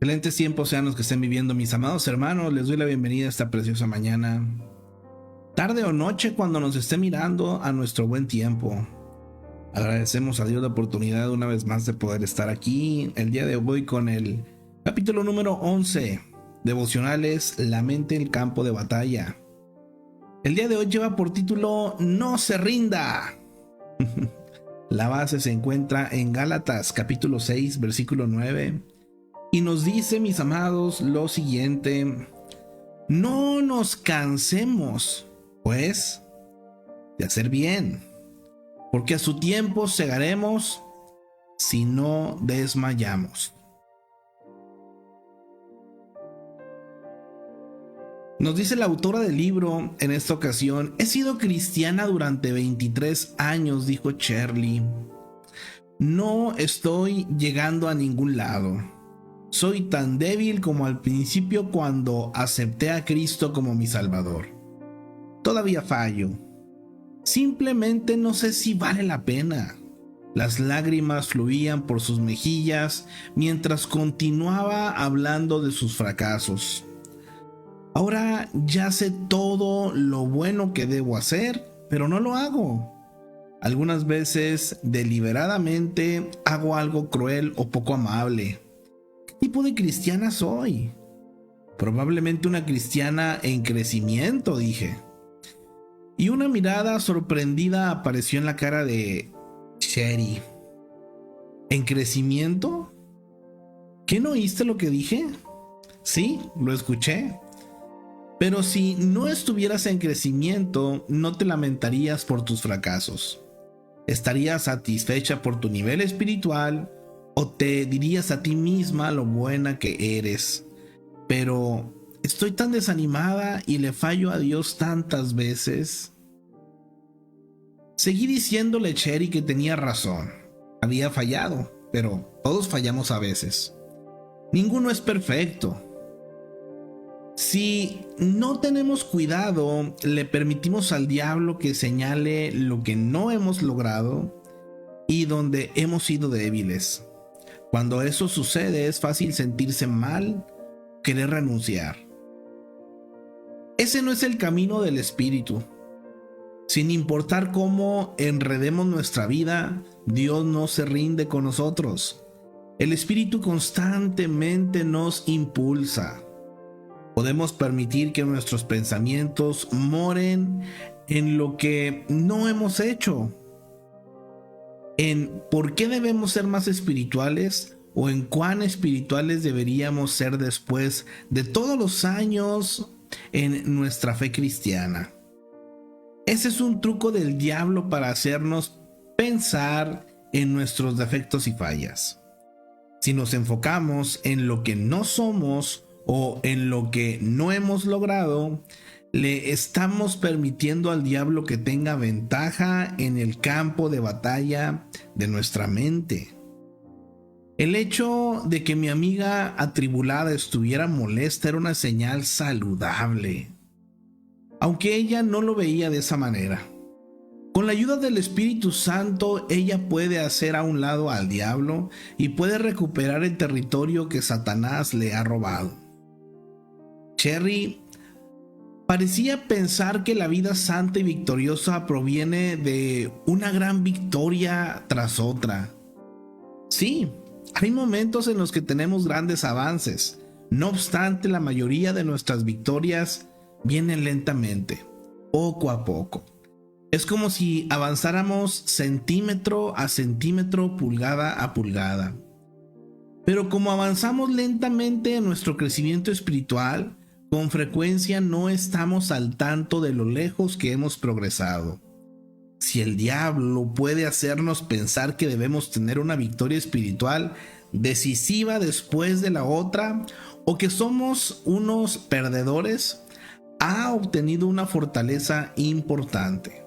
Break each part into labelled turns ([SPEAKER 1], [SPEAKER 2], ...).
[SPEAKER 1] Excelentes tiempos sean los que estén viviendo, mis amados hermanos. Les doy la bienvenida a esta preciosa mañana, tarde o noche, cuando nos esté mirando a nuestro buen tiempo. Agradecemos a Dios la oportunidad una vez más de poder estar aquí el día de hoy con el capítulo número 11, devocionales La mente en el campo de batalla. El día de hoy lleva por título No se rinda. La base se encuentra en Gálatas capítulo 6 versículo 9 y nos dice, mis amados, lo siguiente: no nos cansemos pues de hacer bien, porque a su tiempo segaremos si no desmayamos. Nos dice la autora del libro en esta ocasión: he sido cristiana durante 23 años, dijo Shirley. No estoy llegando a ningún lado. Soy tan débil como al principio cuando acepté a Cristo como mi Salvador. Todavía fallo. Simplemente no sé si vale la pena. Las lágrimas fluían por sus mejillas mientras continuaba hablando de sus fracasos. Ahora ya sé todo lo bueno que debo hacer, pero no lo hago. Algunas veces, deliberadamente, hago algo cruel o poco amable. ¿Qué tipo de cristiana soy? Probablemente una cristiana en crecimiento, dije. Y una mirada sorprendida apareció en la cara de Sherry. ¿En crecimiento? ¿Qué no oíste lo que dije? Sí, lo escuché. Pero si no estuvieras en crecimiento, no te lamentarías por tus fracasos. ¿Estarías satisfecha por tu nivel espiritual o te dirías a ti misma lo buena que eres? Pero estoy tan desanimada y le fallo a Dios tantas veces. Seguí diciéndole a Cherry que tenía razón. Había fallado, pero todos fallamos a veces. Ninguno es perfecto. Si no tenemos cuidado, le permitimos al diablo que señale lo que no hemos logrado y donde hemos sido débiles. Cuando eso sucede, es fácil sentirse mal, querer renunciar. Ese no es el camino del espíritu. Sin importar cómo enredemos nuestra vida, Dios no se rinde con nosotros. El espíritu constantemente nos impulsa. Podemos permitir que nuestros pensamientos moren en lo que no hemos hecho, en por qué debemos ser más espirituales o en cuán espirituales deberíamos ser después de todos los años en nuestra fe cristiana. Ese es un truco del diablo para hacernos pensar en nuestros defectos y fallas. Si nos enfocamos en lo que no somos o en lo que no hemos logrado, le estamos permitiendo al diablo que tenga ventaja en el campo de batalla de nuestra mente. El hecho de que mi amiga atribulada estuviera molesta era una señal saludable, aunque ella no lo veía de esa manera. Con la ayuda del Espíritu Santo, ella puede hacer a un lado al diablo y puede recuperar el territorio que Satanás le ha robado. Cherry parecía pensar que la vida santa y victoriosa proviene de una gran victoria tras otra. Sí, hay momentos en los que tenemos grandes avances. No obstante, la mayoría de nuestras victorias vienen lentamente, poco a poco. Es como si avanzáramos centímetro a centímetro, pulgada a pulgada. Pero como avanzamos lentamente en nuestro crecimiento espiritual, con frecuencia no estamos al tanto de lo lejos que hemos progresado. Si el diablo puede hacernos pensar que debemos tener una victoria espiritual decisiva después de la otra, o que somos unos perdedores, ha obtenido una fortaleza importante.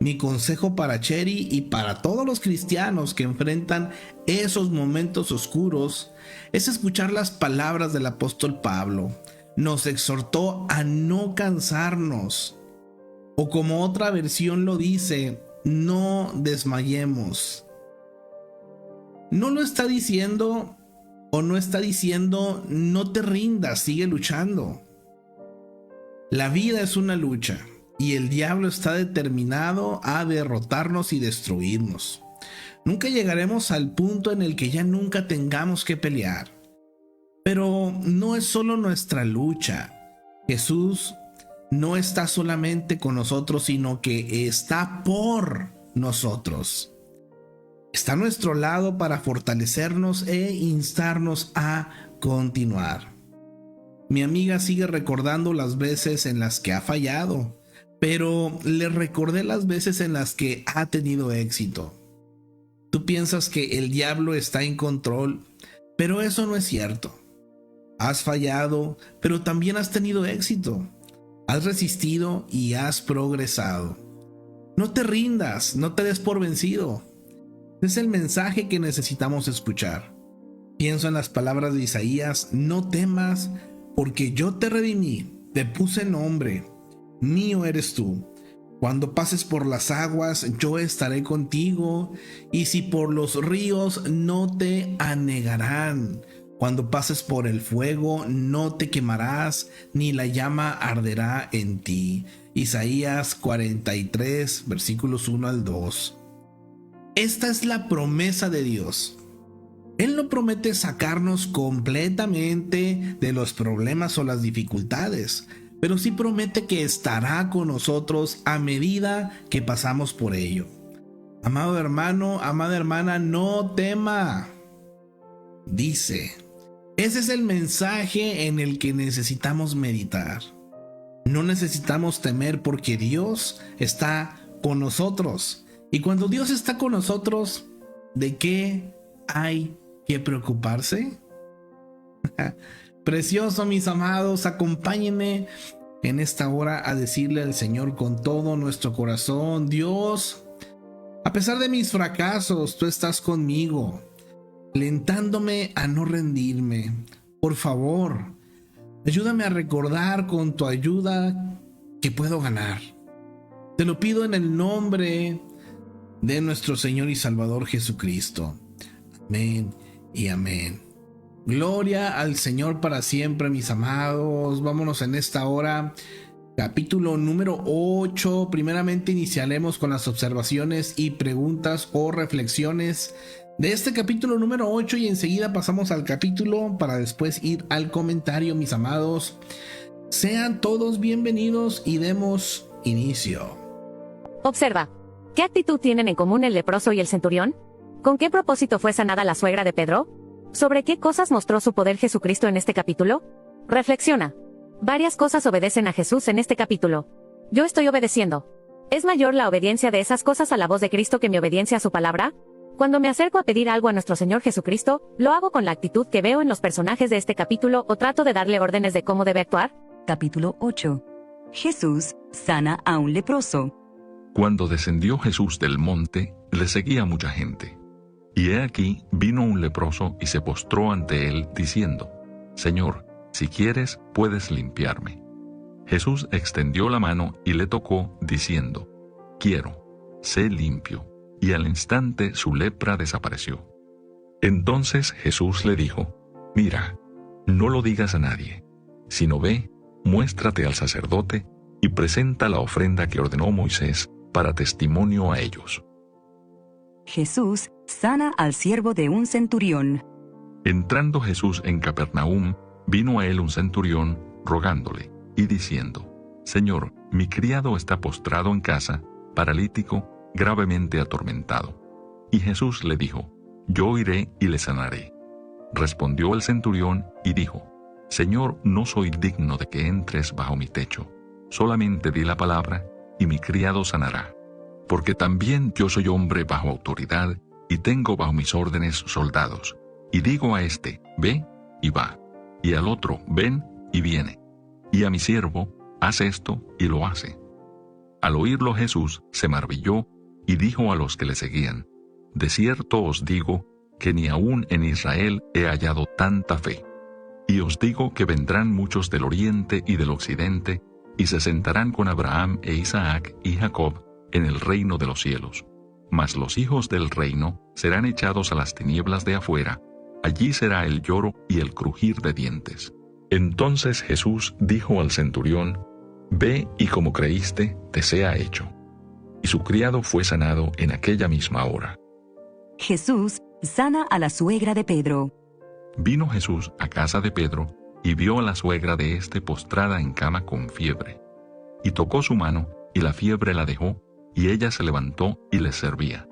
[SPEAKER 1] Mi consejo para Cherry y para todos los cristianos que enfrentan esos momentos oscuros es escuchar las palabras del apóstol Pablo. Nos exhortó a no cansarnos, o como otra versión lo dice, no desmayemos. No lo está diciendo o no está diciendo no te rindas, sigue luchando. La vida es una lucha y el diablo está determinado a derrotarnos y destruirnos. Nunca llegaremos al punto en el que ya nunca tengamos que pelear. Pero no es solo nuestra lucha. Jesús no está solamente con nosotros, sino que está por nosotros. Está a nuestro lado para fortalecernos e instarnos a continuar. Mi amiga sigue recordando las veces en las que ha fallado, pero le recordé las veces en las que ha tenido éxito. Tú piensas que el diablo está en control, pero eso no es cierto. Has fallado, pero también has tenido éxito. Has resistido y has progresado. No te rindas, no te des por vencido. Es el mensaje que necesitamos escuchar. Pienso en las palabras de Isaías: no temas, porque yo te redimí, te puse nombre, mío eres tú. Cuando pases por las aguas, yo estaré contigo, y si por los ríos, no te anegarán. Cuando pases por el fuego, no te quemarás, ni la llama arderá en ti. Isaías 43, versículos 1 al 2. Esta es la promesa de Dios. Él no promete sacarnos completamente de los problemas o las dificultades, pero sí promete que estará con nosotros a medida que pasamos por ello. Amado hermano, amada hermana, no tema. Dice, ese es el mensaje en el que necesitamos meditar. No necesitamos temer porque Dios está con nosotros. Y cuando Dios está con nosotros, ¿de qué hay que preocuparse? Precioso, mis amados, acompáñenme en esta hora a decirle al Señor con todo nuestro corazón: Dios, a pesar de mis fracasos, tú estás conmigo, alentándome a no rendirme. Por favor, ayúdame a recordar con tu ayuda que puedo ganar. Te lo pido en el nombre de nuestro Señor y Salvador Jesucristo. Amén y amén. Gloria al Señor para siempre, mis amados. Vámonos en esta hora. Capítulo número 8. Primeramente iniciaremos con las observaciones y preguntas o reflexiones de este capítulo número 8 y enseguida pasamos al capítulo para después ir al comentario, mis amados. Sean todos bienvenidos y demos inicio.
[SPEAKER 2] Observa. ¿Qué actitud tienen en común el leproso y el centurión? ¿Con qué propósito fue sanada la suegra de Pedro? ¿Sobre qué cosas mostró su poder Jesucristo en este capítulo? Reflexiona. Varias cosas obedecen a Jesús en este capítulo. Yo estoy obedeciendo. ¿Es mayor la obediencia de esas cosas a la voz de Cristo que mi obediencia a su palabra? Cuando me acerco a pedir algo a nuestro Señor Jesucristo, ¿lo hago con la actitud que veo en los personajes de este capítulo o trato de darle órdenes de cómo debe actuar?
[SPEAKER 3] Capítulo 8. Jesús sana a un leproso.
[SPEAKER 4] Cuando descendió Jesús del monte, le seguía mucha gente. Y he aquí, vino un leproso y se postró ante él, diciendo: Señor, si quieres, puedes limpiarme. Jesús extendió la mano y le tocó, diciendo: Quiero, sé limpio. Y al instante su lepra desapareció. Entonces Jesús le dijo: Mira, no lo digas a nadie, sino ve, muéstrate al sacerdote y presenta la ofrenda que ordenó Moisés para testimonio a ellos.
[SPEAKER 3] Jesús sana al siervo de un centurión.
[SPEAKER 4] Entrando Jesús en Capernaum, vino a él un centurión, rogándole, y diciendo: Señor, mi criado está postrado en casa, paralítico, gravemente atormentado. Y Jesús le dijo: Yo iré y le sanaré. Respondió el centurión y dijo: Señor, no soy digno de que entres bajo mi techo. Solamente di la palabra, y mi criado sanará. Porque también yo soy hombre bajo autoridad, y tengo bajo mis órdenes soldados. Y digo a este: ve, y va. Y al otro: ven, y viene. Y a mi siervo: haz esto, y lo hace. Al oírlo Jesús se maravilló, y dijo a los que le seguían: De cierto os digo, que ni aun en Israel he hallado tanta fe. Y os digo que vendrán muchos del oriente y del occidente, y se sentarán con Abraham e Isaac y Jacob en el reino de los cielos. Mas los hijos del reino serán echados a las tinieblas de afuera, Allí será el lloro y el crujir de dientes. Entonces Jesús dijo al centurión: Ve y como creíste, te sea hecho. Y su criado fue sanado en aquella misma hora.
[SPEAKER 3] Jesús sana a la suegra de Pedro.
[SPEAKER 4] Vino Jesús a casa de Pedro y vio a la suegra de éste postrada en cama con fiebre. Y tocó su mano, y la fiebre la dejó, y ella se levantó y les servía.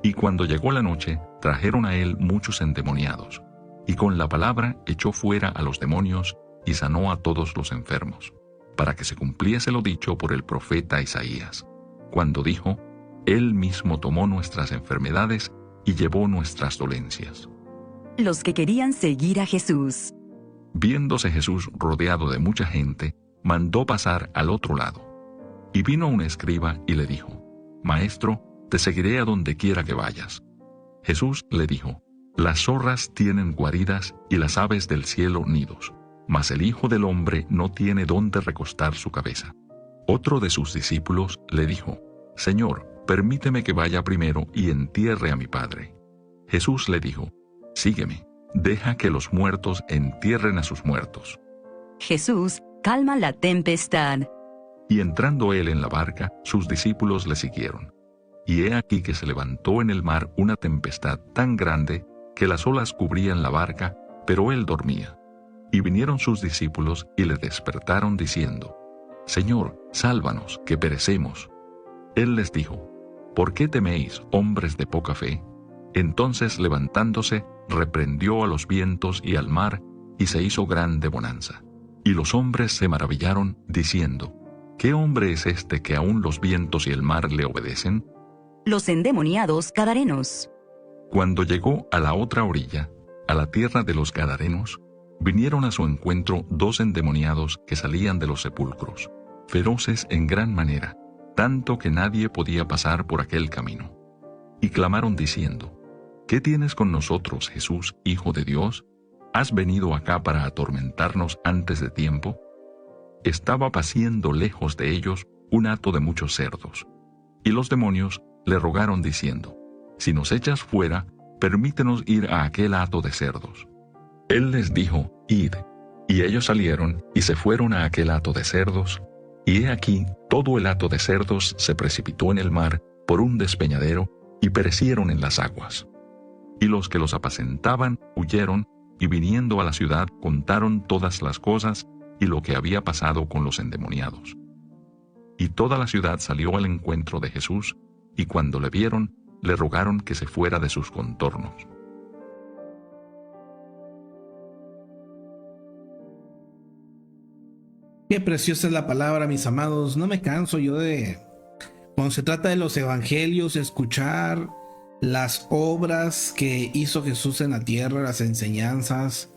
[SPEAKER 4] Y cuando llegó la noche, trajeron a él muchos endemoniados, y con la palabra echó fuera a los demonios y sanó a todos los enfermos, para que se cumpliese lo dicho por el profeta Isaías, cuando dijo: Él mismo tomó nuestras enfermedades y llevó nuestras dolencias.
[SPEAKER 3] Los que querían seguir a Jesús.
[SPEAKER 4] Viéndose Jesús rodeado de mucha gente, mandó pasar al otro lado. Y vino un escriba y le dijo: Maestro, te seguiré a donde quiera que vayas. Jesús le dijo: Las zorras tienen guaridas y las aves del cielo nidos, mas el Hijo del Hombre no tiene dónde recostar su cabeza. Otro de sus discípulos le dijo: Señor, permíteme que vaya primero y entierre a mi padre. Jesús le dijo: Sígueme, deja que los muertos entierren a sus muertos.
[SPEAKER 3] Jesús calma la tempestad.
[SPEAKER 4] Y entrando él en la barca, sus discípulos le siguieron. Y he aquí que se levantó en el mar una tempestad tan grande que las olas cubrían la barca, pero él dormía. Y vinieron sus discípulos y le despertaron diciendo: Señor, sálvanos, que perecemos. Él les dijo: ¿Por qué teméis, hombres de poca fe? Entonces levantándose, reprendió a los vientos y al mar, y se hizo grande bonanza. Y los hombres se maravillaron, diciendo: ¿Qué hombre es este que aun los vientos y el mar le obedecen?
[SPEAKER 3] Los endemoniados gadarenos.
[SPEAKER 4] Cuando llegó a la otra orilla, a la tierra de los Gadarenos, vinieron a su encuentro 2 endemoniados que salían de los sepulcros, feroces en gran manera, tanto que nadie podía pasar por aquel camino. Y clamaron diciendo: ¿Qué tienes con nosotros, Jesús, Hijo de Dios? ¿Has venido acá para atormentarnos antes de tiempo? Estaba paciendo lejos de ellos un hato de muchos cerdos. Y los demonios le rogaron diciendo: Si nos echas fuera, permítenos ir a aquel hato de cerdos. Él les dijo: Id. Y ellos salieron y se fueron a aquel hato de cerdos. Y he aquí, todo el hato de cerdos se precipitó en el mar por un despeñadero y perecieron en las aguas. Y los que los apacentaban huyeron, y viniendo a la ciudad contaron todas las cosas y lo que había pasado con los endemoniados. Y toda la ciudad salió al encuentro de Jesús, y cuando le vieron, le rogaron que se fuera de sus contornos.
[SPEAKER 1] Qué preciosa es la palabra, mis amados. No me canso yo de, cuando se trata de los evangelios, escuchar las obras que hizo Jesús en la tierra, las enseñanzas,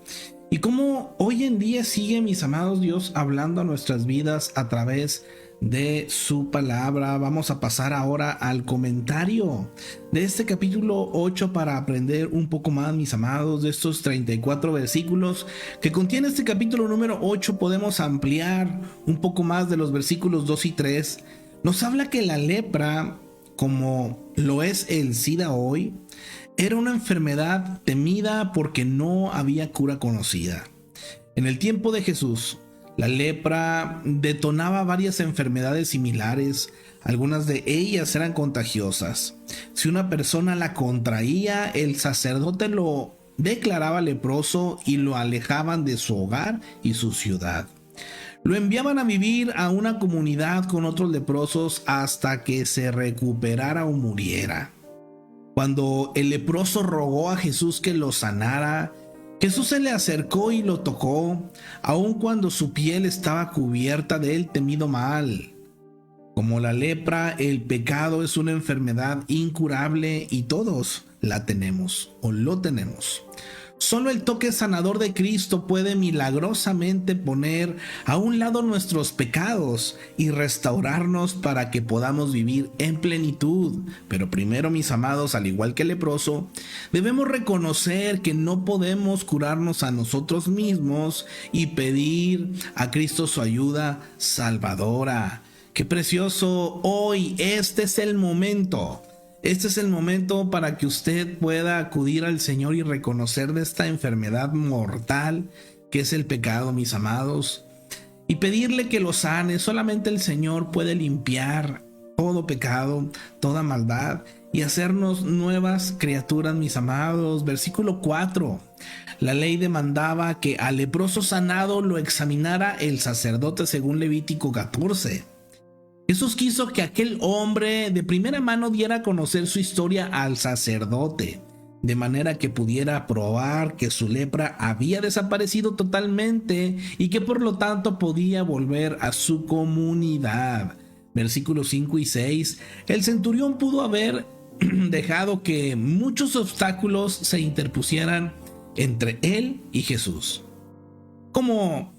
[SPEAKER 1] y cómo hoy en día sigue, mis amados, Dios hablando a nuestras vidas a través de su palabra. Vamos a pasar ahora al comentario de este capítulo 8 para aprender un poco más, mis amados, de estos 34 versículos que contiene este capítulo número 8. Podemos ampliar un poco más de los versículos 2 y 3. Nos habla que la lepra, como lo es el SIDA hoy, era una enfermedad temida porque no había cura conocida. En el tiempo de Jesús, la lepra detonaba varias enfermedades similares. Algunas de ellas eran contagiosas. Si una persona la contraía, el sacerdote lo declaraba leproso y lo alejaban de su hogar y su ciudad. Lo enviaban a vivir a una comunidad con otros leprosos hasta que se recuperara o muriera. Cuando el leproso rogó a Jesús que lo sanara, Jesús se le acercó y lo tocó, aun cuando su piel estaba cubierta del temido mal. Como la lepra, el pecado es una enfermedad incurable y todos la tenemos o lo tenemos. Solo el toque sanador de Cristo puede milagrosamente poner a un lado nuestros pecados y restaurarnos para que podamos vivir en plenitud. Pero primero, mis amados, al igual que el leproso, debemos reconocer que no podemos curarnos a nosotros mismos y pedir a Cristo su ayuda salvadora. ¡Qué precioso! Hoy este es el momento Este es el momento para que usted pueda acudir al Señor y reconocer de esta enfermedad mortal que es el pecado, mis amados, y pedirle que lo sane. Solamente el Señor puede limpiar todo pecado, toda maldad y hacernos nuevas criaturas, mis amados. Versículo 4. La ley demandaba que al leproso sanado lo examinara el sacerdote según Levítico 14. Jesús quiso que aquel hombre de primera mano diera a conocer su historia al sacerdote, de manera que pudiera probar que su lepra había desaparecido totalmente y que por lo tanto podía volver a su comunidad. Versículos 5 y 6. El centurión pudo haber dejado que muchos obstáculos se interpusieran entre él y Jesús, como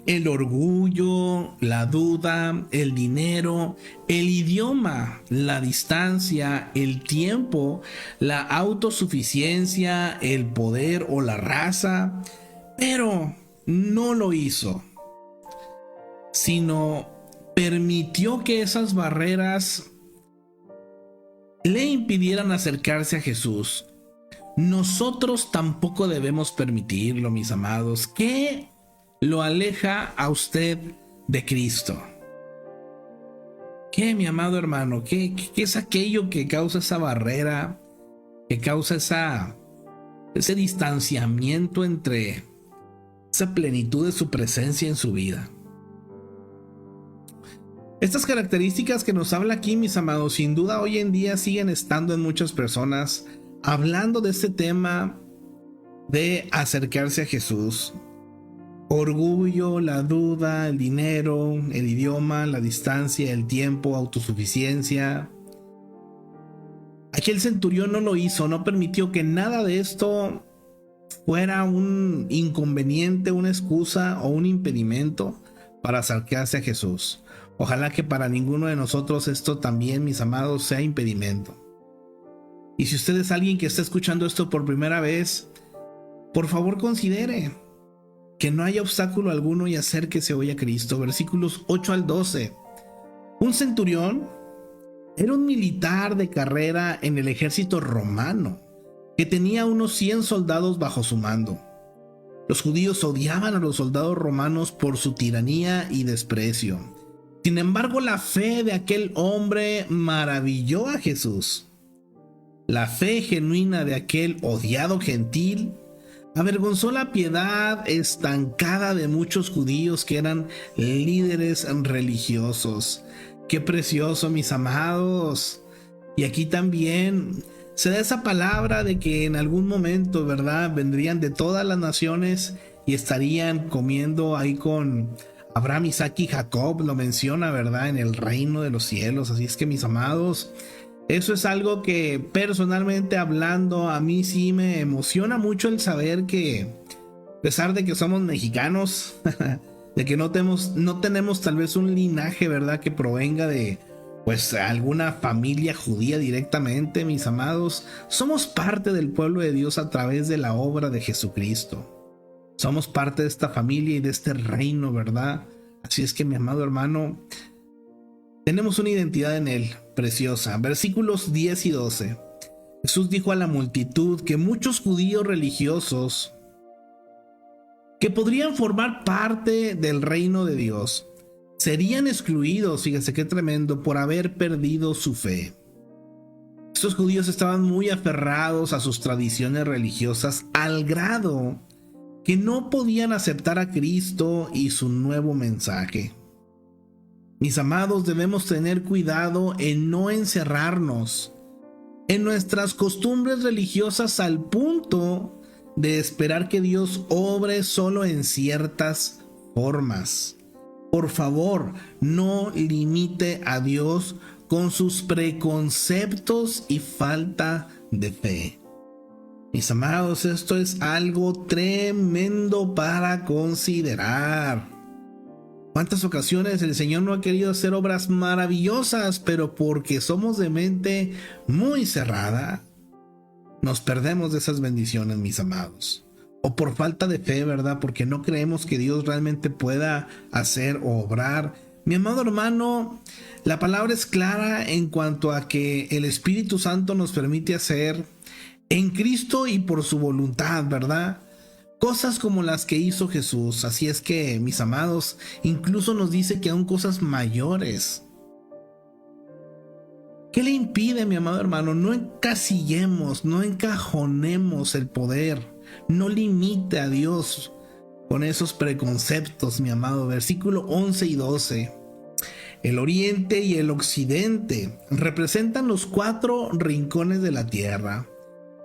[SPEAKER 1] el orgullo, la duda, el dinero, el idioma, la distancia, el tiempo, la autosuficiencia, el poder o la raza. Pero no lo hizo, sino permitió que esas barreras le impidieran acercarse a Jesús. Nosotros tampoco debemos permitirlo, mis amados. ¿Qué lo aleja a usted de Cristo? ¿Qué, mi amado hermano? ¿Qué es aquello que causa esa barrera, que causa ese distanciamiento entre esa plenitud de su presencia en su vida? Estas características que nos habla aquí, mis amados, sin duda hoy en día siguen estando en muchas personas, hablando de este tema de acercarse a Jesús. Orgullo, la duda, el dinero, el idioma, la distancia, el tiempo, autosuficiencia. Aquí el centurión no lo hizo, no permitió que nada de esto fuera un inconveniente, una excusa o un impedimento para acercarse a Jesús. Ojalá que para ninguno de nosotros esto también, mis amados, sea impedimento. Y si usted es alguien que está escuchando esto por primera vez, por favor considere que no haya obstáculo alguno y acérquese hoy a Cristo. Versículos 8 al 12. Un centurión era un militar de carrera en el ejército romano que tenía unos 100 soldados bajo su mando. Los judíos odiaban a los soldados romanos por su tiranía y desprecio. Sin embargo, la fe de aquel hombre maravilló a Jesús. La fe genuina de aquel odiado gentil avergonzó la piedad estancada de muchos judíos que eran líderes religiosos. ¡Qué precioso, mis amados! Y aquí también se da esa palabra de que en algún momento, ¿verdad?, vendrían de todas las naciones y estarían comiendo ahí con Abraham, Isaac y Jacob. Lo menciona, ¿verdad?, en el reino de los cielos. Así es que, mis amados, eso es algo que personalmente hablando a mí sí me emociona mucho, el saber que a pesar de que somos mexicanos, de que no tenemos tal vez un linaje, ¿verdad?, que provenga de pues alguna familia judía directamente, mis amados, somos parte del pueblo de Dios a través de la obra de Jesucristo. Somos parte de esta familia y de este reino, ¿verdad? Así es que, mi amado hermano, tenemos una identidad en Él preciosa. Versículos 10 y 12. Jesús dijo a la multitud que muchos judíos religiosos que podrían formar parte del reino de Dios serían excluidos, fíjense qué tremendo, por haber perdido su fe. Estos judíos estaban muy aferrados a sus tradiciones religiosas al grado que no podían aceptar a Cristo y su nuevo mensaje. Mis amados, debemos tener cuidado en no encerrarnos en nuestras costumbres religiosas al punto de esperar que Dios obre solo en ciertas formas. Por favor, no limite a Dios con sus preconceptos y falta de fe. Mis amados, esto es algo tremendo para considerar. ¿Cuántas ocasiones el Señor no ha querido hacer obras maravillosas, pero porque somos de mente muy cerrada, nos perdemos de esas bendiciones, mis amados? O por falta de fe, ¿verdad? Porque no creemos que Dios realmente pueda hacer o obrar Mi amado hermano, la palabra es clara en cuanto a que el Espíritu Santo nos permite hacer en Cristo y por su voluntad, ¿verdad? Cosas como las que hizo Jesús. Así es que, mis amados, incluso nos dice que aún cosas mayores. ¿Qué le impide, mi amado hermano? No encasillemos, no encajonemos el poder. No limite a Dios con esos preconceptos, mi amado. Versículo 11 y 12. El oriente y el occidente representan los 4 rincones de la tierra.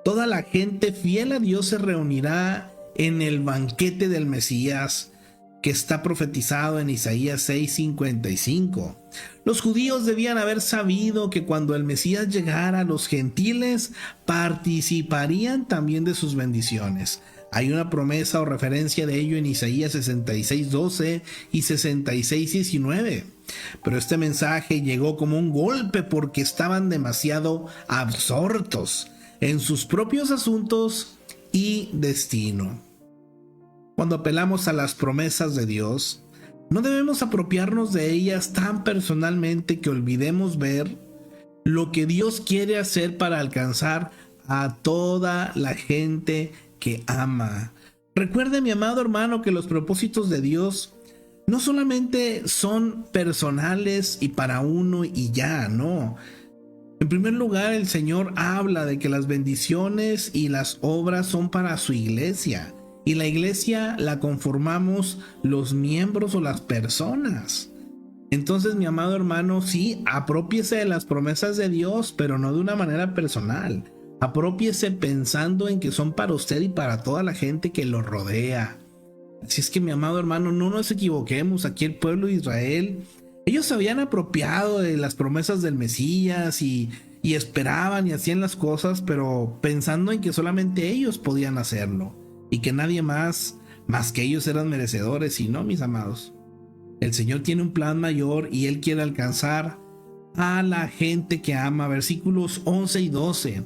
[SPEAKER 1] Toda la gente fiel a Dios se reunirá en el banquete del Mesías, que está profetizado en Isaías 6:55. Los judíos debían haber sabido que cuando el Mesías llegara, los gentiles participarían también de sus bendiciones. Hay una promesa o referencia de ello en Isaías 66:12 y 66:19. Pero este mensaje llegó como un golpe porque estaban demasiado absortos en sus propios asuntos y destino. Cuando apelamos a las promesas de Dios, no debemos apropiarnos de ellas tan personalmente que olvidemos ver lo que Dios quiere hacer para alcanzar a toda la gente que ama. Recuerde, mi amado hermano, que los propósitos de Dios no solamente son personales y para uno y ya, no. En primer lugar, el Señor habla de que las bendiciones y las obras son para su iglesia. Y la iglesia la conformamos los miembros o las personas. Entonces, mi amado hermano, sí, aprópiese de las promesas de Dios, pero no de una manera personal. Aprópiese pensando en que son para usted y para toda la gente que lo rodea. Así es que, mi amado hermano, no nos equivoquemos. Aquí el pueblo de Israel, ellos se habían apropiado de las promesas del Mesías y esperaban y hacían las cosas, pero pensando en que solamente ellos podían hacerlo y que nadie más que ellos eran merecedores. Y no, mis amados, el Señor tiene un plan mayor y Él quiere alcanzar a la gente que ama. Versículos 11 y 12.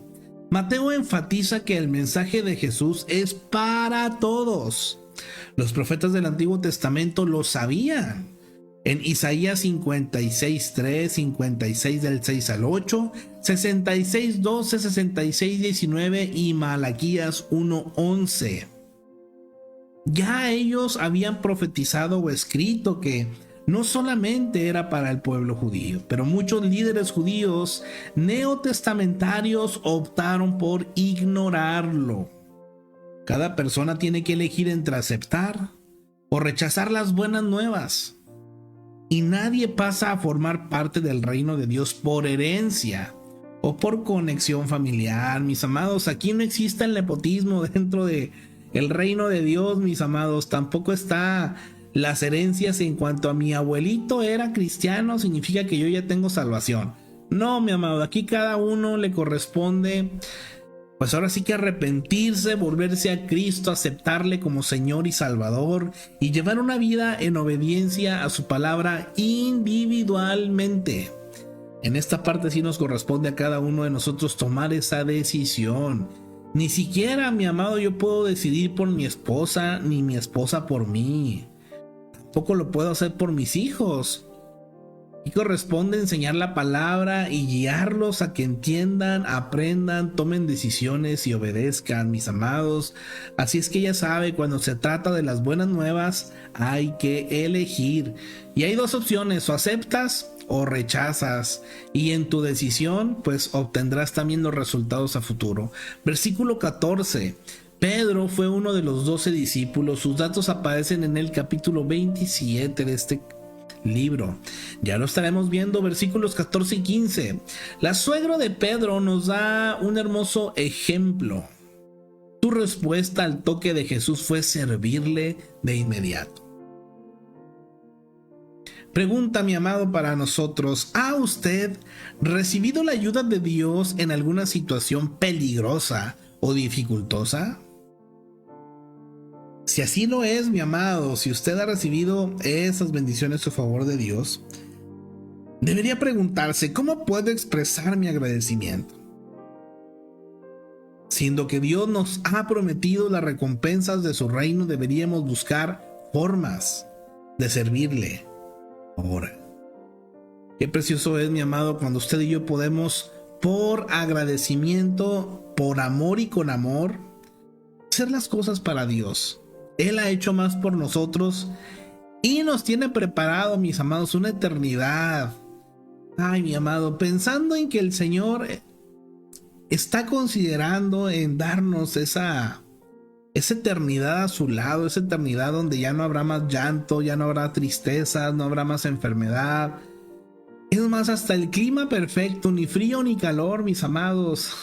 [SPEAKER 1] Mateo enfatiza que el mensaje de Jesús es para todos. Los profetas del Antiguo Testamento lo sabían. En Isaías 56:3, 56 del 6 al 8, 66:12, 66:19 y Malaquías 1:11. Ya ellos habían profetizado o escrito que no solamente era para el pueblo judío, pero muchos líderes judíos neotestamentarios optaron por ignorarlo. Cada persona tiene que elegir entre aceptar o rechazar las buenas nuevas. Y nadie pasa a formar parte del reino de Dios por herencia o por conexión familiar. Mis amados, aquí no existe el nepotismo dentro de el reino de Dios, mis amados. Tampoco está las herencias en cuanto a mi abuelito era cristiano, significa que yo ya tengo salvación. No, mi amado, aquí cada uno le corresponde, pues ahora sí que arrepentirse, volverse a Cristo, aceptarle como Señor y Salvador y llevar una vida en obediencia a su palabra individualmente. En esta parte sí nos corresponde a cada uno de nosotros tomar esa decisión. Ni siquiera, mi amado, yo puedo decidir por mi esposa, ni mi esposa por mí. Tampoco lo puedo hacer por mis hijos. Y corresponde enseñar la palabra y guiarlos a que entiendan, aprendan, tomen decisiones y obedezcan, mis amados. Así es que ya sabe, cuando se trata de las buenas nuevas, hay que elegir. Y hay dos opciones, o aceptas o rechazas, y en tu decisión pues obtendrás también los resultados a futuro. Versículo 14. Pedro fue uno de los 12 discípulos. Sus datos aparecen en el capítulo 27 de este libro. Ya lo estaremos viendo, versículos 14 y 15. La suegra de Pedro nos da un hermoso ejemplo. Su respuesta al toque de Jesús fue servirle de inmediato. Pregunta, mi amado, para nosotros: ¿ha usted recibido la ayuda de Dios en alguna situación peligrosa o dificultosa? Si así lo es, mi amado, si usted ha recibido esas bendiciones a favor de Dios, debería preguntarse: ¿cómo puedo expresar mi agradecimiento? Siendo que Dios nos ha prometido las recompensas de su reino, deberíamos buscar formas de servirle ahora. Qué precioso es, mi amado, cuando usted y yo podemos, por agradecimiento, por amor y con amor, hacer las cosas para Dios. Él ha hecho más por nosotros y nos tiene preparado, mis amados, una eternidad. Ay, mi amado, pensando en que el Señor está considerando en darnos esa eternidad a su lado, esa eternidad donde ya no habrá más llanto, ya no habrá tristeza, no habrá más enfermedad. Es más, hasta el clima perfecto, ni frío ni calor, mis amados.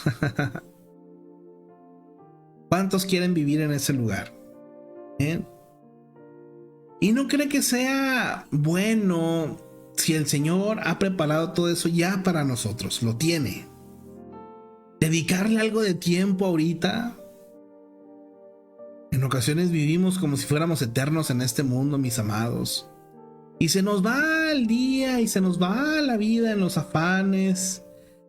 [SPEAKER 1] ¿Cuántos quieren vivir en ese lugar? Y no cree que sea bueno si el Señor ha preparado todo eso ya para nosotros, lo tiene. Dedicarle algo de tiempo ahorita. En ocasiones vivimos como si fuéramos eternos en este mundo, mis amados. Y se nos va el día y se nos va la vida en los afanes,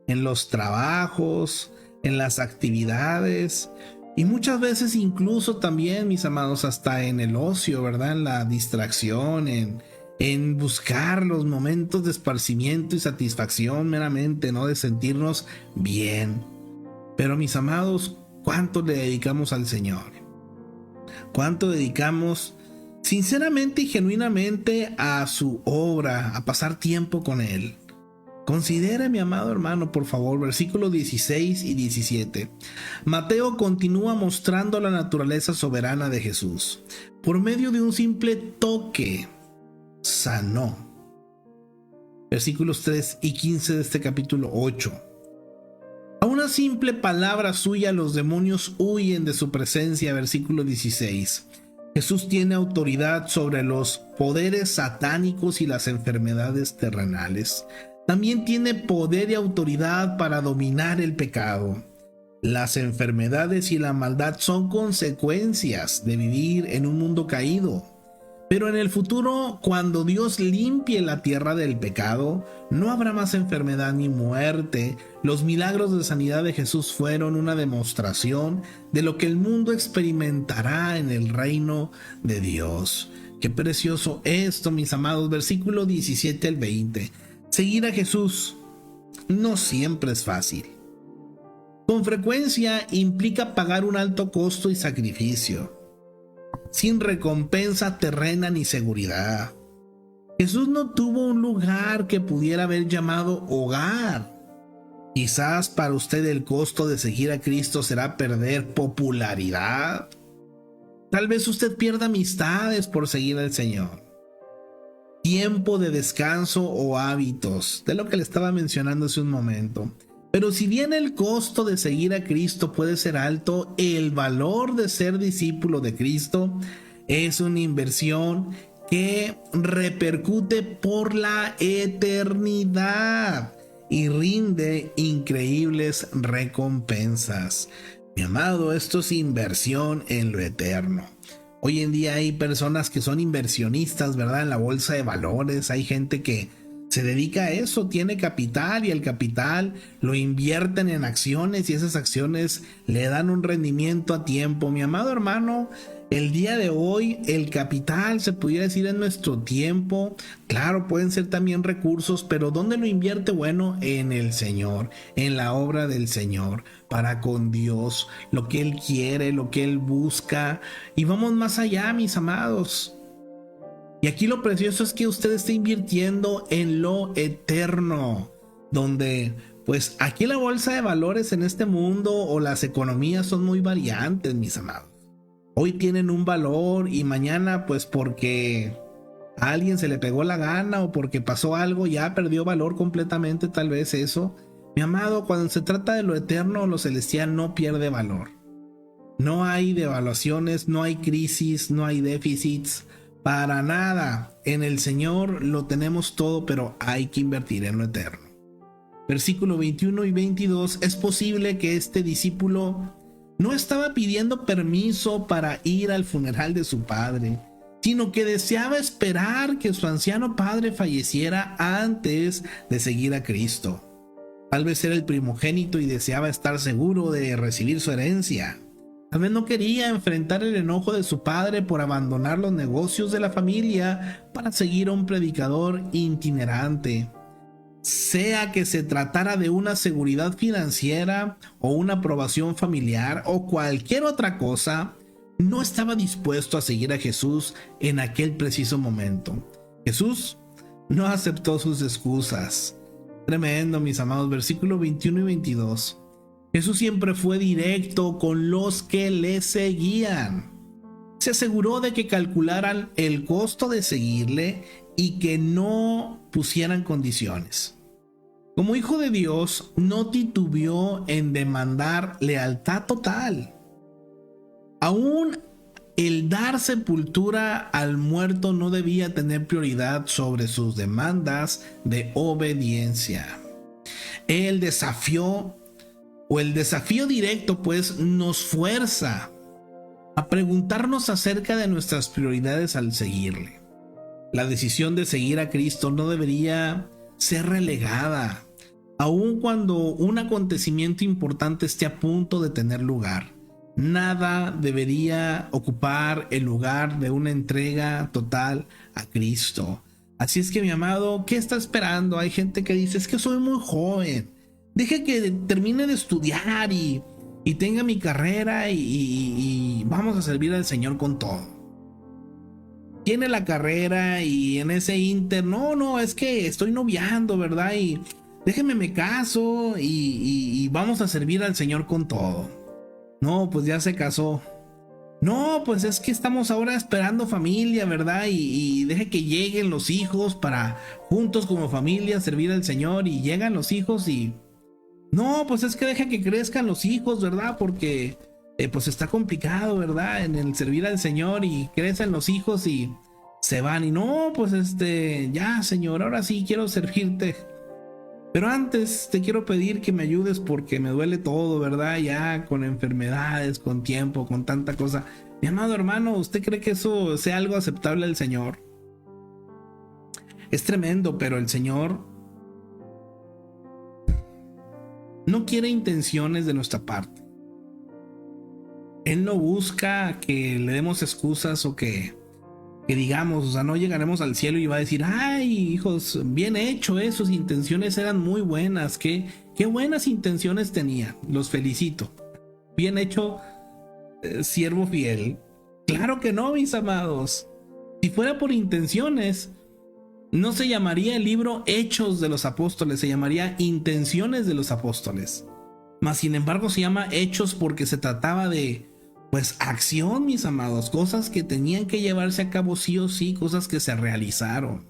[SPEAKER 1] en los trabajos, en las actividades. Y muchas veces incluso también, mis amados, hasta en el ocio, ¿verdad? En la distracción, en buscar los momentos de esparcimiento y satisfacción meramente, ¿no? De sentirnos bien. Pero, mis amados, ¿cuánto le dedicamos al Señor? ¿Cuánto dedicamos sinceramente y genuinamente a su obra, a pasar tiempo con Él? Considera, mi amado hermano, por favor, versículos 16 y 17. Mateo continúa mostrando la naturaleza soberana de Jesús. Por medio de un simple toque, sanó. Versículos 3 y 15 de este capítulo 8. A una simple palabra suya los demonios huyen de su presencia. Versículo 16. Jesús tiene autoridad sobre los poderes satánicos y las enfermedades terrenales. También tiene poder y autoridad para dominar el pecado. Las enfermedades y la maldad son consecuencias de vivir en un mundo caído. Pero en el futuro, cuando Dios limpie la tierra del pecado, no habrá más enfermedad ni muerte. Los milagros de sanidad de Jesús fueron una demostración de lo que el mundo experimentará en el reino de Dios. Qué precioso esto, mis amados. Versículo 17 al 20. Seguir a Jesús no siempre es fácil. Con frecuencia implica pagar un alto costo y sacrificio, sin recompensa terrena ni seguridad. Jesús no tuvo un lugar que pudiera haber llamado hogar. Quizás para usted el costo de seguir a Cristo será perder popularidad. Tal vez usted pierda amistades por seguir al Señor, tiempo de descanso o hábitos, de lo que le estaba mencionando hace un momento. Pero si bien el costo de seguir a Cristo puede ser alto, el valor de ser discípulo de Cristo es una inversión que repercute por la eternidad y rinde increíbles recompensas. Mi amado, esto es inversión en lo eterno. Hoy en día hay personas que son inversionistas, ¿verdad? En la bolsa de valores. Hay gente que se dedica a eso, tiene capital y el capital lo invierten en acciones y esas acciones le dan un rendimiento a tiempo. Mi amado hermano, el día de hoy el capital, se pudiera decir, en nuestro tiempo. Claro, pueden ser también recursos, pero ¿dónde lo invierte? Bueno, en el Señor, en la obra del Señor, para con Dios, lo que Él quiere, lo que Él busca. Y vamos más allá, mis amados. Y aquí lo precioso es que usted está invirtiendo en lo eterno, donde pues aquí la bolsa de valores en este mundo o las economías son muy variantes, mis amados. Hoy tienen un valor y mañana pues porque a alguien se le pegó la gana o porque pasó algo ya perdió valor completamente, tal vez eso. Mi amado, cuando se trata de lo eterno, lo celestial no pierde valor. No hay devaluaciones, no hay crisis, no hay déficits. Para nada. En el Señor lo tenemos todo, pero hay que invertir en lo eterno. Versículo 21 y 22. Es posible que este discípulo no estaba pidiendo permiso para ir al funeral de su padre, sino que deseaba esperar que su anciano padre falleciera antes de seguir a Cristo. Tal vez era el primogénito y deseaba estar seguro de recibir su herencia. Tal vez no quería enfrentar el enojo de su padre por abandonar los negocios de la familia para seguir a un predicador itinerante. sea que se tratara de una seguridad financiera o una aprobación familiar o cualquier otra cosa, no estaba dispuesto a seguir a Jesús en aquel preciso momento. Jesús no aceptó sus excusas. Tremendo, mis amados, versículos 21 y 22. Jesús siempre fue directo con los que le seguían. Se aseguró de que calcularan el costo de seguirle y que no pusieran condiciones. Como hijo de Dios, no titubeó en demandar lealtad total. Aún el dar sepultura al muerto no debía tener prioridad sobre sus demandas de obediencia. El desafío directo, pues, nos fuerza a preguntarnos acerca de nuestras prioridades al seguirle. La decisión de seguir a Cristo no debería ser relegada, aun cuando un acontecimiento importante esté a punto de tener lugar. Nada debería ocupar el lugar de una entrega total a Cristo. Así es que, mi amado, ¿qué está esperando? Hay gente que dice, es que soy muy joven, deje que termine de estudiar y tenga mi carrera y vamos a servir al Señor con todo. Tiene la carrera y en ese inter, no, es que estoy noviando, ¿verdad? Y déjeme me caso y vamos a servir al Señor con todo. No, pues ya se casó. No, pues es que estamos ahora esperando familia, ¿verdad? Y deje que lleguen los hijos para juntos como familia servir al Señor. Y llegan los hijos y... No, pues es que deja que crezcan los hijos, ¿verdad? Porque pues está complicado, ¿verdad? En el servir al Señor y crecen los hijos y se van. Y no, pues ya, Señor, ahora sí quiero servirte. Pero antes te quiero pedir que me ayudes porque me duele todo, ¿verdad? Ya con enfermedades, con tiempo, con tanta cosa. Mi amado hermano, ¿usted cree que eso sea algo aceptable al Señor? Es tremendo, pero el Señor no quiere intenciones de nuestra parte. Él no busca que le demos excusas o que digamos, o sea, no llegaremos al cielo y va a decir, ay, hijos, bien hecho, sus intenciones eran muy buenas, qué buenas intenciones tenía, los felicito, bien hecho, siervo fiel. Claro que no, mis amados. Si fuera por intenciones, no se llamaría el libro Hechos de los Apóstoles, se llamaría Intenciones de los Apóstoles. Mas sin embargo se llama Hechos porque se trataba de, pues, acción, mis amados, cosas que tenían que llevarse a cabo sí o sí, cosas que se realizaron.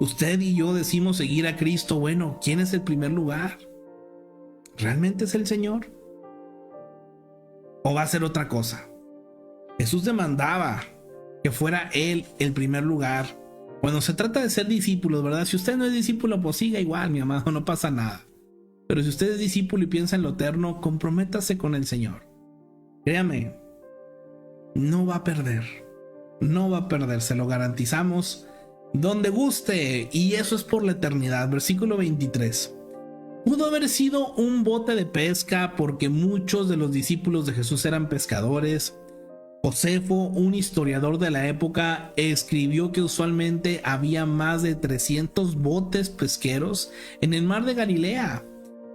[SPEAKER 1] Usted y yo decimos seguir a Cristo. Bueno, ¿quién es el primer lugar? ¿Realmente es el Señor? ¿O va a ser otra cosa? Jesús demandaba que fuera Él el primer lugar. Cuando se trata de ser discípulos, ¿verdad? Si usted no es discípulo, pues siga igual, mi amado, no pasa nada. Pero si usted es discípulo y piensa en lo eterno, comprométase con el Señor. Créame, no va a perder, se lo garantizamos, donde guste, y eso es por la eternidad. Versículo 23. Pudo haber sido un bote de pesca porque muchos de los discípulos de Jesús eran pescadores. Josefo, un historiador de la época, escribió que usualmente había más de 300 botes pesqueros en el mar de Galilea.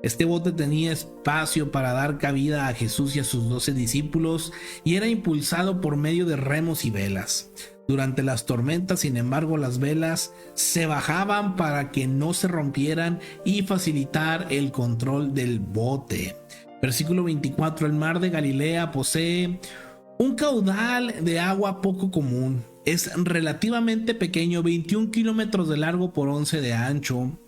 [SPEAKER 1] Este bote tenía espacio para dar cabida a Jesús y a sus 12 discípulos y era impulsado por medio de remos y velas. Durante las tormentas, sin embargo, las velas se bajaban para que no se rompieran y facilitar el control del bote. Versículo 24. El mar de Galilea posee un caudal de agua poco común. Es relativamente pequeño, 21 kilómetros de largo por 11 de ancho.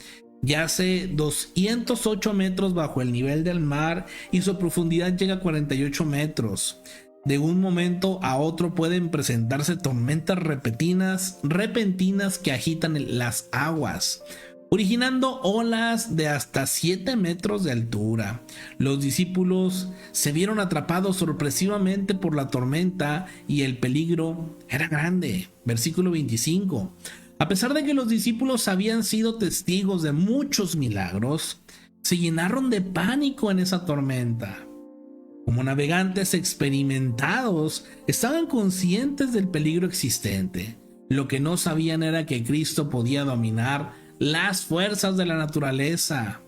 [SPEAKER 1] Yace 208 metros bajo el nivel del mar y su profundidad llega a 48 metros. De un momento a otro pueden presentarse tormentas repentinas que agitan las aguas, originando olas de hasta 7 metros de altura. Los discípulos se vieron atrapados sorpresivamente por la tormenta y el peligro era grande. Versículo 25. A pesar de que los discípulos habían sido testigos de muchos milagros, se llenaron de pánico en esa tormenta. Como navegantes experimentados, estaban conscientes del peligro existente. Lo que no sabían era que Cristo podía dominar las fuerzas de la naturaleza.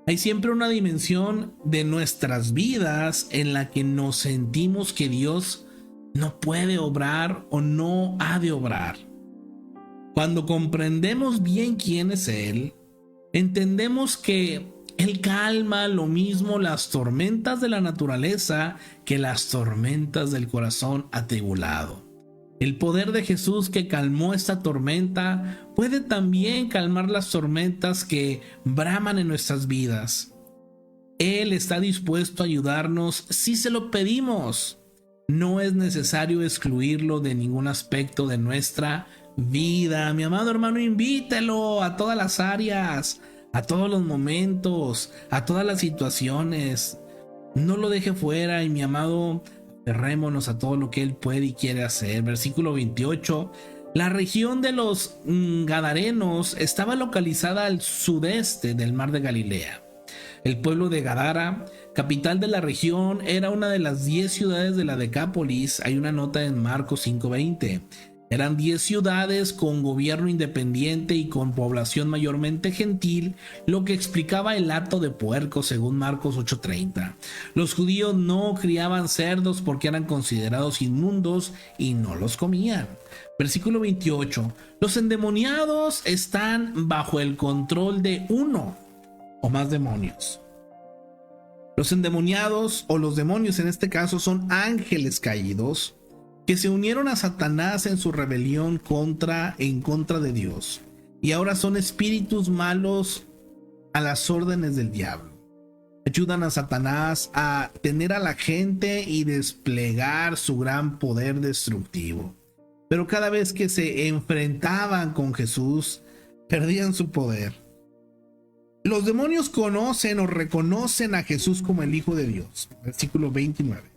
[SPEAKER 1] Hay siempre una dimensión de nuestras vidas en la que nos sentimos que Dios no puede obrar o no ha de obrar. Cuando comprendemos bien quién es Él, entendemos que Él calma lo mismo las tormentas de la naturaleza que las tormentas del corazón atribulado. El poder de Jesús que calmó esta tormenta puede también calmar las tormentas que braman en nuestras vidas. Él está dispuesto a ayudarnos si se lo pedimos. No es necesario excluirlo de ningún aspecto de nuestra vida. Mi amado hermano, invítelo a todas las áreas, a todos los momentos, a todas las situaciones. No lo deje fuera, y mi amado, aferrémonos a todo lo que Él puede y quiere hacer. Versículo 28. La región de los Gadarenos estaba localizada al sudeste del mar de Galilea. El pueblo de Gadara, capital de la región, era una de las 10 ciudades de la Decápolis. Hay una nota en Marcos 5:20. Eran 10 ciudades con gobierno independiente y con población mayormente gentil, lo que explicaba el hato de puerco según Marcos 8:30. Los judíos no criaban cerdos porque eran considerados inmundos y no los comían. Versículo 28. Los endemoniados están bajo el control de uno o más demonios. Los endemoniados, o los demonios en este caso, son ángeles caídos que se unieron a Satanás en su rebelión en contra de Dios, y ahora son espíritus malos a las órdenes del diablo. Ayudan a Satanás a tener a la gente y desplegar su gran poder destructivo. Pero cada vez que se enfrentaban con Jesús, perdían su poder. Los demonios conocen o reconocen a Jesús como el Hijo de Dios. Versículo 29.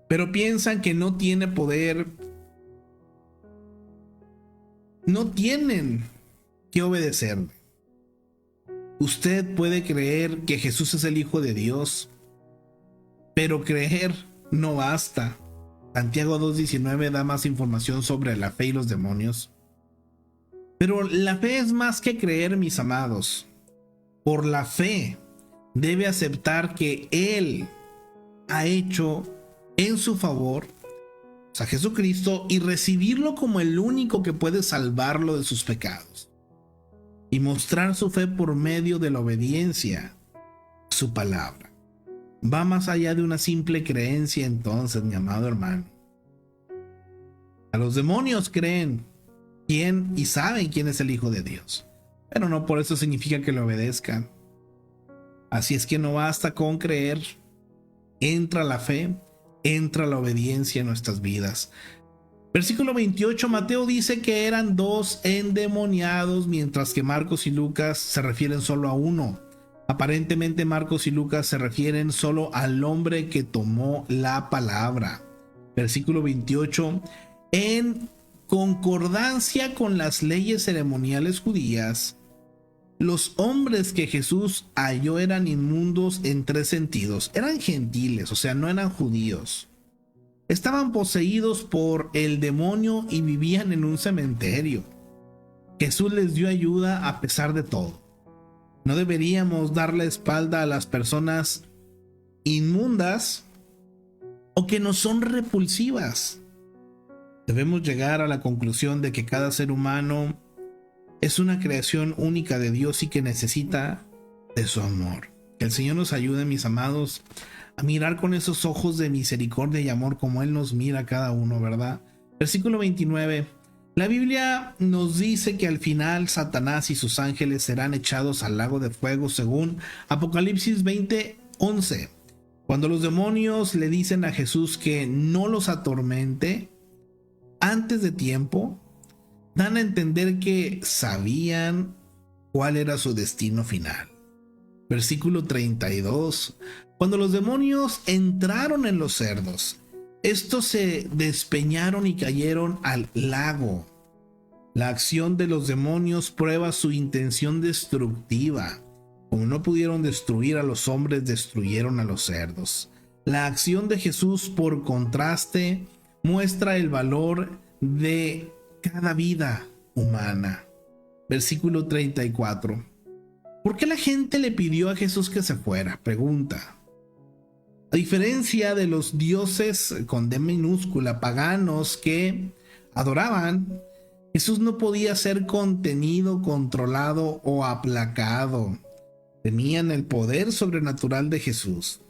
[SPEAKER 1] Pero piensan que no tiene poder. No tienen que obedecerle. Usted puede creer que Jesús es el Hijo de Dios, pero creer no basta. Santiago 2:19 da más información sobre la fe y los demonios. Pero la fe es más que creer, mis amados. Por la fe debe aceptar que Él ha hecho en su favor a Jesucristo y recibirlo como el único que puede salvarlo de sus pecados, y mostrar su fe por medio de la obediencia a su palabra. Va más allá de una simple creencia. Entonces, mi amado hermano, a los demonios creen quién y saben quién es el Hijo de Dios, pero no por eso significa que le obedezcan. Así es que no basta con creer. Entra la fe, entra la obediencia en nuestras vidas. Versículo 28, Mateo dice que eran 2 endemoniados, mientras que Marcos y Lucas se refieren solo a uno. Aparentemente Marcos y Lucas se refieren solo al hombre que tomó la palabra. Versículo 28, en concordancia con las leyes ceremoniales judías, los hombres que Jesús halló eran inmundos en 3 sentidos. Eran gentiles, o sea, no eran judíos. Estaban poseídos por el demonio y vivían en un cementerio. Jesús les dio ayuda a pesar de todo. No deberíamos dar la espalda a las personas inmundas o que nos son repulsivas. Debemos llegar a la conclusión de que cada ser humano es una creación única de Dios y que necesita de su amor. Que el Señor nos ayude, mis amados, a mirar con esos ojos de misericordia y amor como Él nos mira a cada uno, ¿verdad? Versículo 29. La Biblia nos dice que al final Satanás y sus ángeles serán echados al lago de fuego, según Apocalipsis 20:11. Cuando los demonios le dicen a Jesús que no los atormente antes de tiempo, dan a entender que sabían cuál era su destino final. Versículo 32. Cuando los demonios entraron en los cerdos, estos se despeñaron y cayeron al lago. La acción de los demonios prueba su intención destructiva. Como no pudieron destruir a los hombres, destruyeron a los cerdos. La acción de Jesús, por contraste, muestra el valor de cada vida humana. Versículo 34. ¿Por qué la gente le pidió a Jesús que se fuera? Pregunta. A diferencia de los dioses con D minúscula paganos que adoraban, Jesús no podía ser contenido, controlado o aplacado. Temían el poder sobrenatural de Jesús,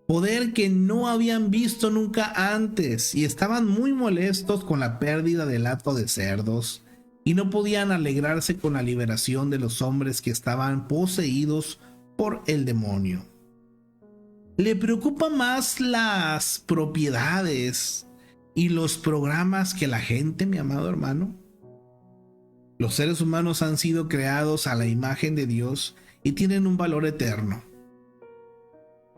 [SPEAKER 1] poder que no habían visto nunca antes, y estaban muy molestos con la pérdida del hato de cerdos, y no podían alegrarse con la liberación de los hombres que estaban poseídos por el demonio. Le preocupa más las propiedades y los programas que la gente, mi amado hermano. Los seres humanos han sido creados a la imagen de Dios y tienen un valor eterno.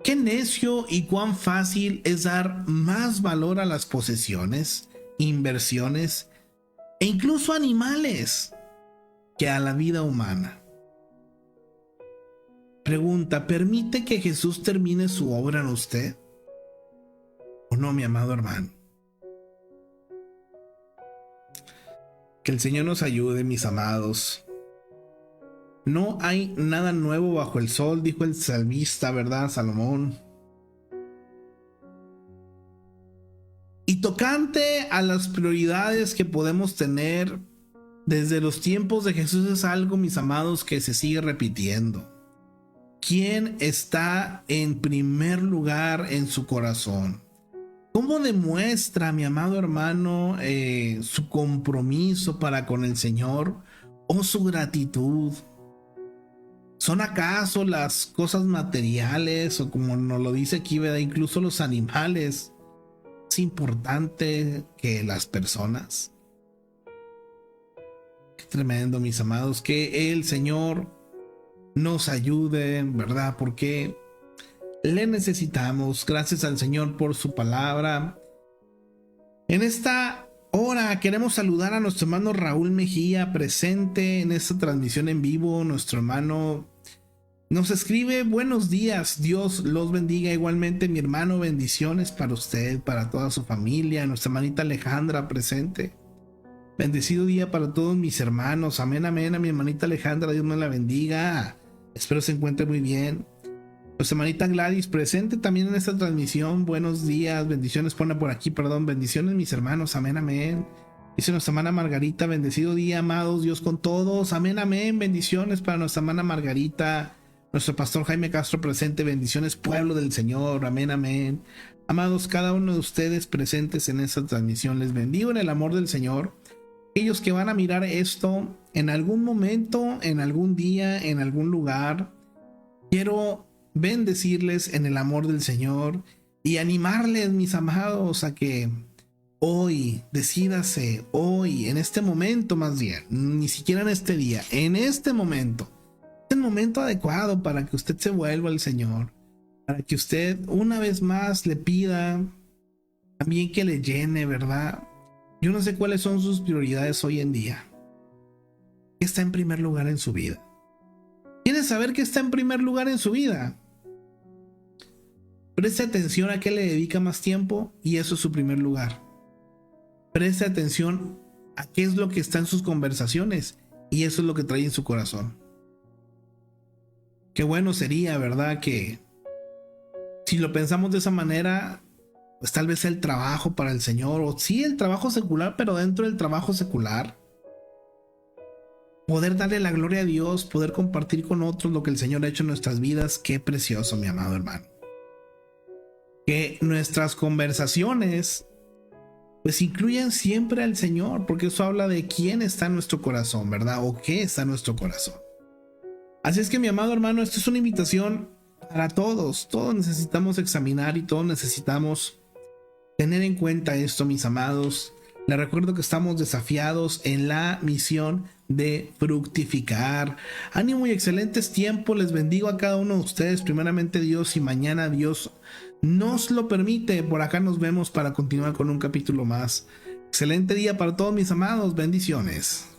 [SPEAKER 1] Qué necio y cuán fácil es dar más valor a las posesiones, inversiones e incluso animales que a la vida humana. Pregunta, ¿permite que Jesús termine su obra en usted? ¿O no, mi amado hermano? Que el Señor nos ayude, mis amados. No hay nada nuevo bajo el sol, dijo el salmista, ¿verdad, Salomón? Y tocante a las prioridades que podemos tener desde los tiempos de Jesús es algo, mis amados, que se sigue repitiendo. ¿Quién está en primer lugar en su corazón? ¿Cómo demuestra, mi amado hermano, su compromiso para con el Señor o su gratitud? ¿Son acaso las cosas materiales o, como nos lo dice aquí, ¿verdad?, incluso los animales más importante que las personas? Qué tremendo, mis amados, que el Señor nos ayude, ¿verdad? Porque le necesitamos. Gracias al Señor por su palabra. En esta hora queremos saludar a nuestro hermano Raúl Mejía, presente en esta transmisión en vivo. Nuestro hermano nos escribe: buenos días, Dios los bendiga. Igualmente, mi hermano, bendiciones para usted, para toda su familia. Nuestra hermanita Alejandra, presente. Bendecido día para todos mis hermanos. Amén, amén. A mi hermanita Alejandra, Dios me la bendiga. Espero se encuentre muy bien. Nuestra hermanita Gladys, presente también en esta transmisión. Buenos días, bendiciones, pone por aquí, perdón. Bendiciones, mis hermanos, amén, amén. Dice nuestra hermana Margarita: bendecido día, amados, Dios con todos. Amén, amén. Bendiciones para nuestra hermana Margarita. Nuestro pastor Jaime Castro, presente. Bendiciones, pueblo del Señor. Amén, amén. Amados, cada uno de ustedes presentes en esta transmisión, les bendigo en el amor del Señor. Aquellos que van a mirar esto en algún momento, en algún día, en algún lugar, quiero bendecirles en el amor del Señor y animarles, mis amados, a que hoy, decídase, hoy, en este momento más bien, ni siquiera en este día, en este momento, es el momento adecuado para que usted se vuelva al Señor, para que usted una vez más le pida también que le llene, ¿verdad? Yo no sé cuáles son sus prioridades hoy en día. ¿Qué está en primer lugar en su vida? ¿Quiere saber qué está en primer lugar en su vida? Preste atención a qué le dedica más tiempo y eso es su primer lugar. Preste atención a qué es lo que está en sus conversaciones y eso es lo que trae en su corazón. Qué bueno sería, ¿verdad?, que si lo pensamos de esa manera, pues tal vez el trabajo para el Señor, o sí el trabajo secular, pero dentro del trabajo secular, poder darle la gloria a Dios, poder compartir con otros lo que el Señor ha hecho en nuestras vidas. Qué precioso, mi amado hermano. Que nuestras conversaciones pues incluyan siempre al Señor, porque eso habla de quién está en nuestro corazón, ¿verdad? O qué está en nuestro corazón. Así es que, mi amado hermano, esto es una invitación para todos. Todos necesitamos examinar y todos necesitamos tener en cuenta esto, mis amados. Les recuerdo que estamos desafiados en la misión de fructificar. Ánimo y excelentes tiempos. Les bendigo a cada uno de ustedes. Primeramente Dios, y mañana Dios nos lo permite, por acá nos vemos para continuar con un capítulo más. Excelente día para todos, mis amados. Bendiciones.